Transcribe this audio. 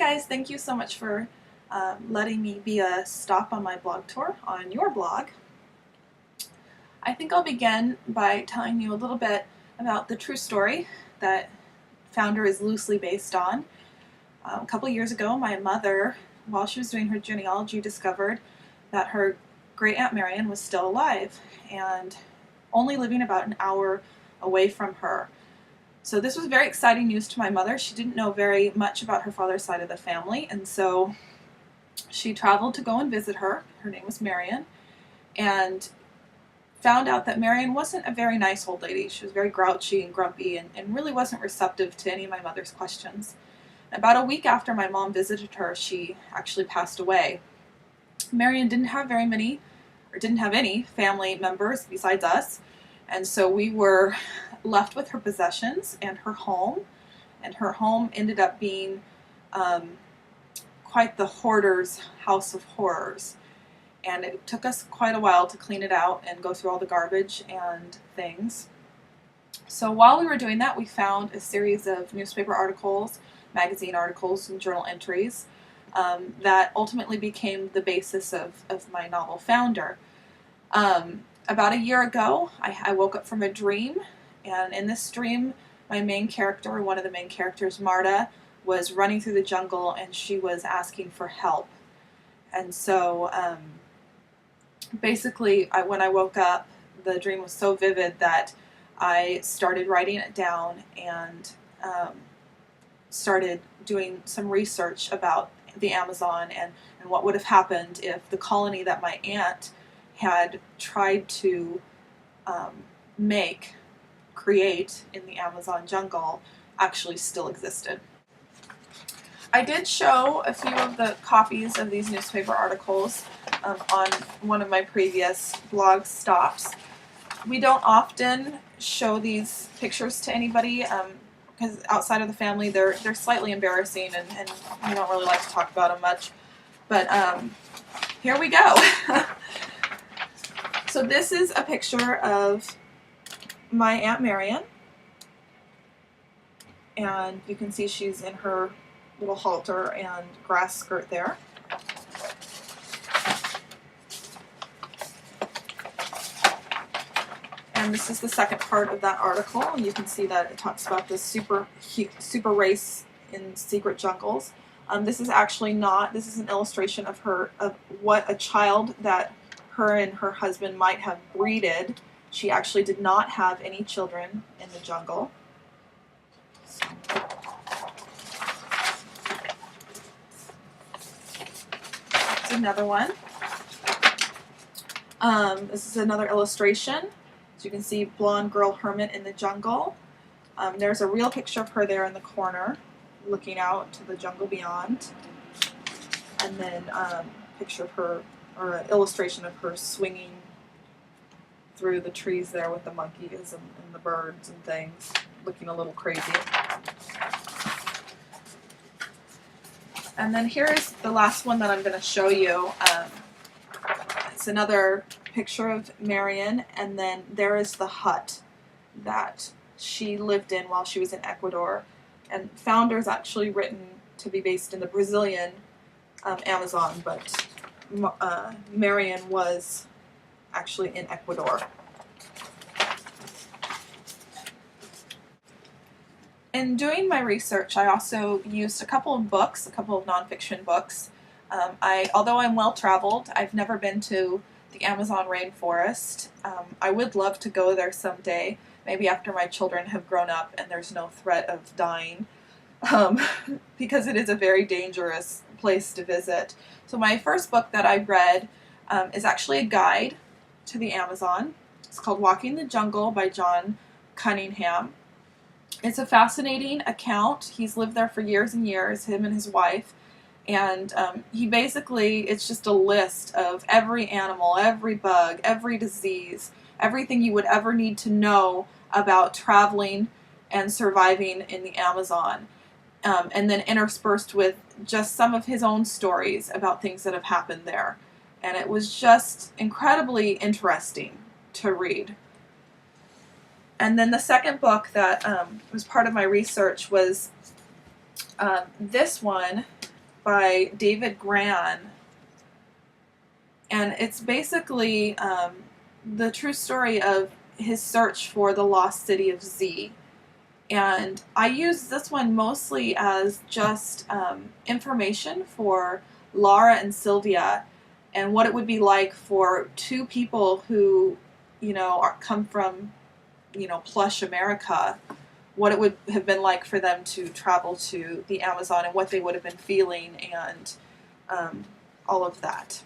guys, thank you so much for letting me be a stop on my blog tour on your blog. I think I'll begin by telling you a little bit about the true story that Founder is loosely based on. A couple years ago, my mother, while she was doing her genealogy, discovered that her great Aunt Marion was still alive and only living about an hour away from her. So this was very exciting news to my mother. She didn't know very much about her father's side of the family, and so she traveled to go and visit her. Her name was Marion, and found out that Marion wasn't a very nice old lady. She was very grouchy and grumpy and really wasn't receptive to any of my mother's questions. About a week after my mom visited her, she actually passed away. Marion didn't have any family members besides us, and so we were left with her possessions and her home ended up being quite the hoarder's house of horrors, and it took us quite a while to clean it out and go through all the garbage and things. So while we were doing that, we found a series of newspaper articles, magazine articles, and journal entries that ultimately became the basis of my novel Founder. About a year ago, I woke up from a dream, and in this dream, my main character, one of the main characters, Marta, was running through the jungle, and she was asking for help. And so, basically, when I woke up, the dream was so vivid that I started writing it down and started doing some research about the Amazon and what would have happened if the colony that my aunt had tried to create in the Amazon jungle actually still existed. I did show a few of the copies of these newspaper articles on one of my previous blog stops. We don't often show these pictures to anybody because outside of the family they're slightly embarrassing and we don't really like to talk about them much. But here we go. So this is a picture of my Aunt Marion, and you can see she's in her little halter and grass skirt there. And this is the second part of that article, and you can see that it talks about the super race in secret jungles. This is actually not, this is an illustration of what a child that her and her husband might have breeded. She actually did not have any children in the jungle. So. Here's another one. This is another illustration. As you can see, blonde girl hermit in the jungle. There's a real picture of her there in the corner, looking out to the jungle beyond. And then a picture of her, or an illustration of her swinging through the trees there with the monkeys and the birds and things, looking a little crazy. And then here's the last one that I'm going to show you. It's another picture of Marion, and then there is the hut that she lived in while she was in Ecuador. And Founder is actually written to be based in the Brazilian Amazon, but Marion was actually in Ecuador. In doing my research, I also used a couple of nonfiction books. Although I'm well-traveled, I've never been to the Amazon rainforest. I would love to go there someday, maybe after my children have grown up and there's no threat of dying, because it is a very dangerous place to visit. So my first book that I read is actually a guide to the Amazon. It's called Walking the Jungle by John Cunningham. It's a fascinating account. He's lived there for years and years, him and his wife, and it's just a list of every animal, every bug, every disease, everything you would ever need to know about traveling and surviving in the Amazon, and then interspersed with just some of his own stories about things that have happened there. And it was just incredibly interesting to read. And then the second book that was part of my research was this one. by David Gran, and it's basically the true story of his search for the lost city of Z. And I use this one mostly as just information for Laura and Sylvia, and what it would be like for two people who, come from, plush America, what it would have been like for them to travel to the Amazon and what they would have been feeling and all of that.